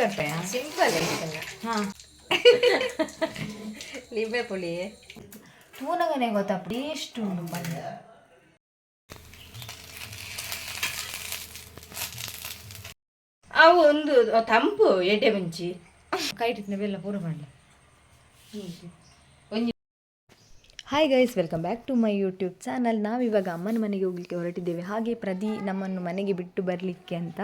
ಬರ್ತಾಯಾ simple ಹಾ ಲಿಂಬೆ ಪುಳಿ ತೂನಗನೆ ಗೊತ್ತಾ ಟೇಸ್ಟ್ ಉಂಟು ಪಲ್ಯ. ಅವು ಒಂದು ತಂಪು ಎಡೆ ಮುಂಚಿ ಕೈಟಿನ ಬೆಲ್ಲ ಪೂರ ಮಾಡಲಿ. Hi guys, welcome back to my YouTube channel. ನಾವಿವಾಗ ಅಮ್ಮನ ಮನೆಗೆ ಹೋಗ್ಲಿಕ್ಕೆ ಹೊರಟಿದ್ದೇವೆ. ಹಾಗೆ ಪ್ರದಿ ನಮ್ಮನ್ನು ಮನೆಗೆ ಬಿಟ್ಟು ಬರಲಿಕ್ಕೆ ಅಂತ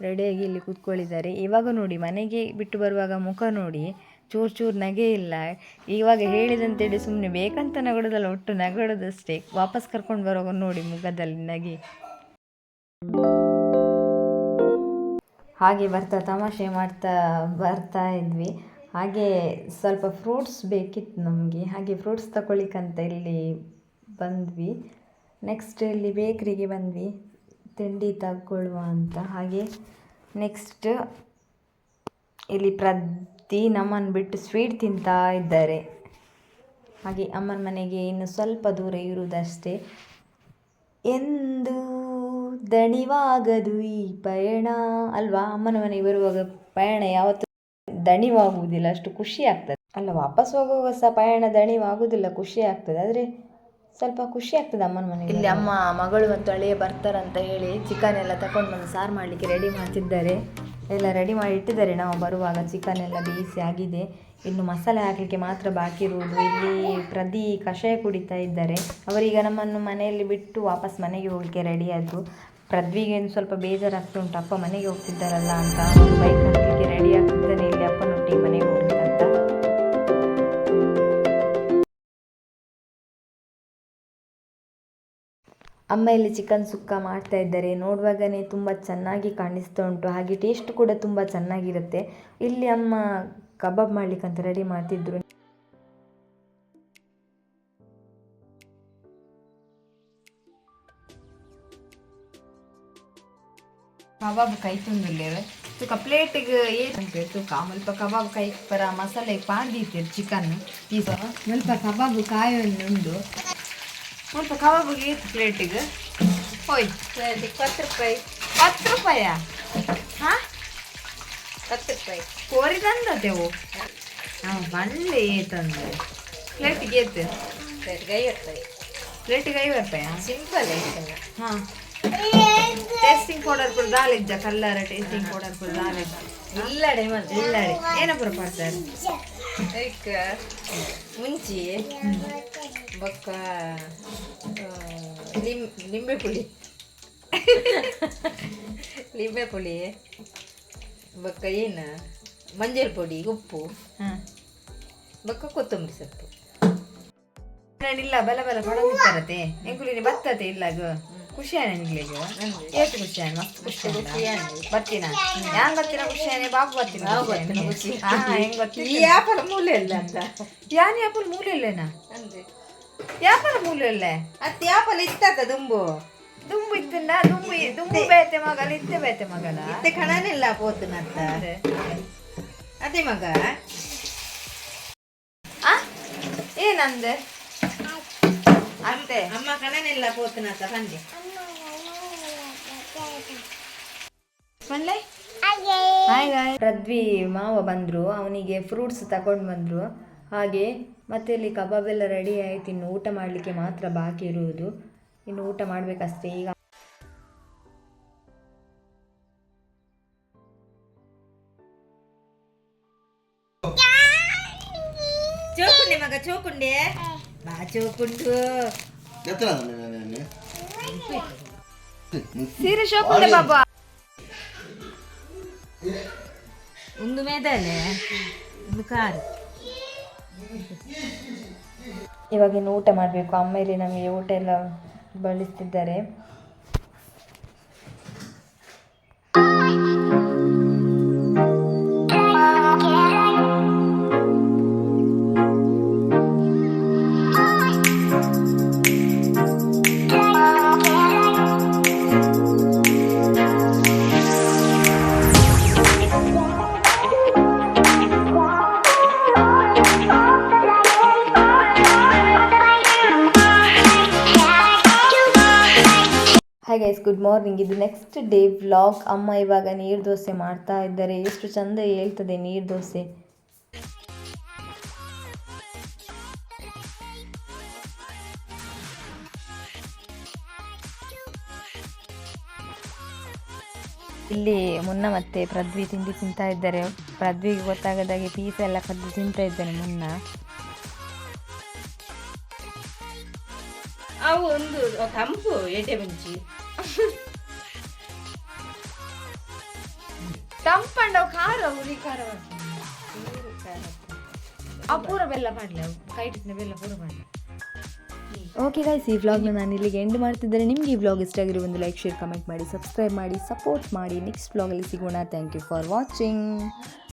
ರೆಡಿಯಾಗಿ ಇಲ್ಲಿ ಕೂತ್ಕೊಳ್ಳಿದ್ದಾರೆ. ಇವಾಗ ನೋಡಿ, ಮನೆಗೆ ಬಿಟ್ಟು ಬರುವಾಗ ಮುಖ ನೋಡಿ, ಚೂರು ನಗೆ ಇಲ್ಲ. ಇವಾಗ ಹೇಳಿದಂತೇಳಿ ಸುಮ್ಮನೆ ಬೇಕಂತ ನಗಡೋದಲ್ಲ, ಒಟ್ಟು ನಗಡೋದಷ್ಟೇ. ವಾಪಸ್ ಕರ್ಕೊಂಡು ಬರುವಾಗ ನೋಡಿ ಮುಖದಲ್ಲಿ ನಗೆ. ಹಾಗೆ ತಮಾಷೆ ಮಾಡ್ತಾ ಬರ್ತಾ ಇದ್ವಿ. ಹಾಗೆ ಸ್ವಲ್ಪ ಫ್ರೂಟ್ಸ್ ಬೇಕಿತ್ತು ನಮಗೆ. ಹಾಗೆ ಫ್ರೂಟ್ಸ್ ತಗೊಳ್ಳಿಕ್ಕಂತ ಇಲ್ಲಿ ಬಂದ್ವಿ. ನೆಕ್ಸ್ಟ್ ಇಲ್ಲಿ ಬೇಕ್ರಿಗೆ ಬಂದ್ವಿ ತಿಂಡಿ ತಗೊಳ್ಳುವ ಅಂತ. ಹಾಗೆ ನೆಕ್ಸ್ಟ್ ಇಲ್ಲಿ ಪ್ರತಿ ನಮ್ಮನ್ನು ಬಿಟ್ಟು ಸ್ವೀಟ್ ತಿಂತಾ ಇದ್ದಾರೆ. ಹಾಗೆ ಅಮ್ಮನ ಮನೆಗೆ ಇನ್ನು ಸ್ವಲ್ಪ ದೂರ ಇರುವುದಷ್ಟೇ. ಎಂದು ದಣಿವಾಗದು ಈ ಪಯಣ ಅಲ್ವಾ? ಅಮ್ಮನ ಮನೆಗೆ ಬರುವಾಗ ಪಯಣ ಯಾವತ್ತು ದಣಿವಾಗುವುದಿಲ್ಲ, ಅಷ್ಟು ಖುಷಿ ಆಗ್ತದೆ ಅಲ್ಲ. ವಾಪಸ್ ಹೋಗುವಾಗ ಸಹ ಪಯಣ ದಣಿವಾಗುವುದಿಲ್ಲ, ಖುಷಿ ಆಗ್ತದೆ. ಆದರೆ ಸ್ವಲ್ಪ ಖುಷಿ ಆಗ್ತದೆ ಅಮ್ಮನ ಮನೆಗೆ. ಇಲ್ಲಿ ಅಮ್ಮ ಮಗಳು ಮತ್ತು ಅಳಿಯ ಬರ್ತಾರಂತ ಹೇಳಿ ಚಿಕನ್ ಎಲ್ಲ ತಗೊಂಡು ಬಂದು ಸಾರು ಮಾಡಲಿಕ್ಕೆ ರೆಡಿ ಮಾಡ್ತಿದ್ದಾರೆ. ಎಲ್ಲ ರೆಡಿ ಮಾಡಿ ಇಟ್ಟಿದ್ದಾರೆ. ನಾವು ಬರುವಾಗ ಚಿಕನ್ ಎಲ್ಲ ಬೇಯಿಸಿ ಆಗಿದೆ. ಇನ್ನು ಮಸಾಲೆ ಹಾಕಲಿಕ್ಕೆ ಮಾತ್ರ ಬಾಕಿ ಇರುವುದು. ಇಲ್ಲಿ ಪ್ರದಿ ಕಷಾಯ ಕುಡಿತಾ ಇದ್ದಾರೆ. ಅವರೀಗ ನಮ್ಮನ್ನು ಮನೆಯಲ್ಲಿ ಬಿಟ್ಟು ವಾಪಸ್ ಮನೆಗೆ ಹೋಗಲಿಕ್ಕೆ ರೆಡಿ ಆದರು. ಪೃಥ್ವಿಗೆ ಸ್ವಲ್ಪ ಬೇಜಾರಾಗ್ತಾ ಉಂಟು, ಅಪ್ಪ ಮನೆಗೆ ಹೋಗ್ತಿದ್ದಾರಲ್ಲ ಅಂತ. ಬೈಕ್ ಹತ್ತಲಿಕ್ಕೆ ರೆಡಿ ಆಗ್ತಿದ್ದಾನೆ ಇಲ್ಲಿ ಅಪ್ಪನೊಟ್ಟಿಗೆ ಮನೆಗೆ ಹೋಗ್ಲಿಕ್ಕಂತ. ಅಮ್ಮ ಇಲ್ಲಿ ಚಿಕನ್ ಸುಕ್ಕ ಮಾಡ್ತಾ ಇದ್ದಾರೆ. ನೋಡುವಾಗನೇ ತುಂಬ ಚೆನ್ನಾಗಿ ಕಾಣಿಸ್ತಾ ಉಂಟು. ಹಾಗೆ ಟೇಸ್ಟ್ ಕೂಡ ತುಂಬ ಚೆನ್ನಾಗಿರುತ್ತೆ. ಇಲ್ಲಿ ಅಮ್ಮ ಕಬಾಬ್ ಮಾಡ್ಲಿಕ್ಕಂತ ರೆಡಿ ಮಾಡ್ತಿದ್ರು. ಕಬಾಬ್ ಕೈ ತುಂಬಿಲ್ಲೇವೆ ತುಕ ಪ್ಲೇಟಿಗೆ ಏನ್ಬೇಕು ತುಕ ಸ್ವಲ್ಪ ಕಬಾಬ್ ಕೈ ಪರ ಮಸಾಲೆ ಪಾಡ್ದಿರ್ತೀರಿ ಚಿಕನ್ ಈಗ ಸ್ವಲ್ಪ ಕಬಾಬ್ ಕಾಯುಂಡು ಸ್ವಲ್ಪ ಕಬಾಬಿಗೆ ಏತು ಪ್ಲೇಟಿಗೆ ಹೋಯ್ 10 ರೂಪಾಯಿ. 10 ರೂಪಾಯಾ? ಹಾಂ 10 ರೂಪಾಯಿ ಕೋರಿದಂದತೆವು ಹಾಂ ಬಳ್ಳಿ ಏತಂದ್ರೆ ಪ್ಲೇಟಿಗೆ ಏತು? ಪ್ಲೇಟ್ಗೆ 50 ರೂಪಾಯಿ. ಪ್ಲೇಟಿಗೆ 50 ರೂಪಾಯಾ? ಸಿಂಪಲ್ ಹಾಂ ಟೇಸ್ಟಿಂಗ್ ಪೌಡರ್ ಕೂಡ ದಾಲಿದ್ದ ಕಲ್ಲರ ಟೇಸ್ಟಿಂಗ್ ಪೌಡರ್ ಕೂಡ ದಾಲಿದ್ದ ಇಲ್ಲಡೆ ಇಲ್ಲಡೆ ಏನಪ್ಪರ ಪಾಡ್ತಾರೆ ಈಗ ಮುಂಚಿ ಬೊಕ್ಕ ಲಿಂಬೆ ಪುಳಿ ಲಿಂಬೆ ಪುಳಿ ಬೊಕ್ಕ ಏನು ಮಂಜಲ್ ಪುಡಿ, ಉಪ್ಪು, ಬೊಕ್ಕ ಕೊತ್ತಂಬರಿ ಸೊಪ್ಪು. ಇಲ್ಲ ಬಲ ಪಡೋದಿತ್ತಾರತೆ ಎಂಕುಲಿನಿ ಬರ್ತತೆ ಇಲ್ಲಾಗ ಖುಷಿಯಾನೆ ನಿಗ್ಲಿಗೆ ಎಷ್ಟು ಖುಷಿಯಾನೆ ಮಸ್ತ್ ಖುಷಿಯಾನೆ ಬರ್ತೀನ ಯಾನ್ ಬರ್ತೀನ ಖುಷಿಯಾನೆ ಬಾಬು ಬರ್ತೀನ ಖುಷಿ. ಹೆಂಗ್ ಬರ್ತೀನಿ ಈ ವ್ಯಾಪಾರ ಮೂಲೆ ಇಲ್ಲ ಅಂತ ಯಾನ್ ಯಾಪಲ್ ಮೂಲೆ ಇಲ್ಲೇನಾ ಅಂದ್ರೆ ಯಾಪಲ್ ಮೂಲೆ ಇಲ್ಲೇ ಅತ್ ಯಾಪಲ್ ಇತ್ತದ ದುಂಬು ದುಂಬು ಇತ್ತನ್ನ ದುಂಬು ಬೇತೆ ಮಗನ ಇತ್ತೆ ಬೇತೆ ಮಗನ ಇತ್ತೆ ಕಣನಿಲ್ಲ ಪೋತನತ್ತ ಅದೇ ಮಗ ಏನಂದೆ ಅಂತೆ ಅಮ್ಮ ಕಣನಿಲ್ಲ ಪೋತನತ್ತ ಬಂದೆ ಪೃಥ್ವಿ ಮಾವ ಬಂದರು, ಅವನಿಗೆ ಫ್ರೂಟ್ಸ್ ತಗೊಂಡು ಬಂದರು. ಹಾಗೆ ಮತ್ತೆ ಇಲ್ಲಿ ಕಬಾಬ್ ಎಲ್ಲ ರೆಡಿ ಆಯ್ತು. ಇನ್ನು ಊಟ ಮಾಡಲಿಕ್ಕೆ ಮಾತ್ರ ಬಾಕಿ ಇರುವುದು. ಇನ್ನು ಊಟ ಮಾಡಬೇಕಷ್ಟೇ. ಈಗ ಚೋಕುಂಡೆ ಮಗ ಚೋಕುಂಡೆ ಬಾ ಚೋಕುಂಡು ಸೀರೆ ಶೋಕುಂಡೆ ಬಾಬಾ ಒಂದು ಮೇದಲೆ ಒಂದು ಕಾರು. ಇವಾಗ ಇನ್ನು ಊಟ ಮಾಡಬೇಕು. ಅಮ್ಮ ಇಲ್ಲಿ ನಮಗೆ ಊಟ ಎಲ್ಲ ಬಡಿಸ್ತಿದ್ದಾರೆ. Guys, good morning. ಇದು ನೆಕ್ಸ್ಟ್ ಡೇ ವ್ಲಾಗ್. ಅಮ್ಮ ಇವಾಗ ನೀರು ದೋಸೆ ಮಾಡ್ತಾ ಇದ್ದಾರೆ. ಎಷ್ಟು ಚಂದ ಹೇಳ್ತದೆ ನೀರು ದೋಸೆ. ಇಲ್ಲಿ ಮುನ್ನ ಮತ್ತೆ ಪೃಥ್ವಿ ತಿಂಡಿ ತಿಂತಾ ಇದ್ದಾರೆ. ಪೃಥ್ವಿಗೆ ಗೊತ್ತಾಗದಾಗೆ ಪೀಸ್ ಎಲ್ಲ ಕದ್ದು ತಿಂತಾ ಇದ್ದಾನೆ ಮುನ್ನ. ಅವು ಒಂದು ತಂಪು ಏಟೆ ಮುಂಚಿ ತಂಪಂಡ ಖಾರ ಹುಳಿ ಖಾರ ಪೂರ ಬೆಲ್ಲ ಮಾಡ್ಲಿ, ಕೈಟಿನ ಬೆಲ್ಲ ಪೂರ ಮಾಡ್ಲಿ. ಓಕೆ ಗೈಸ್, ಈ ವ್ಲಾಗ್ನ ನಾನು ಇಲ್ಲಿಗೆ ಎಂಡ್ ಮಾಡ್ತಿದ್ದೇನೆ. ನಿಮಗೆ ಈ ವ್ಲಾಗ್ ಇಷ್ಟ ಆಗಿರೋ ಒಂದು ಲೈಕ್, ಶೇರ್, ಕಮೆಂಟ್ ಮಾಡಿ, ಸಬ್ಸ್ಕ್ರೈಬ್ ಮಾಡಿ, ಸಪೋರ್ಟ್ ಮಾಡಿ. ನೆಕ್ಸ್ಟ್ ವ್ಲಾಗಲ್ಲಿ ಸಿಗೋಣ. Thank you for watching.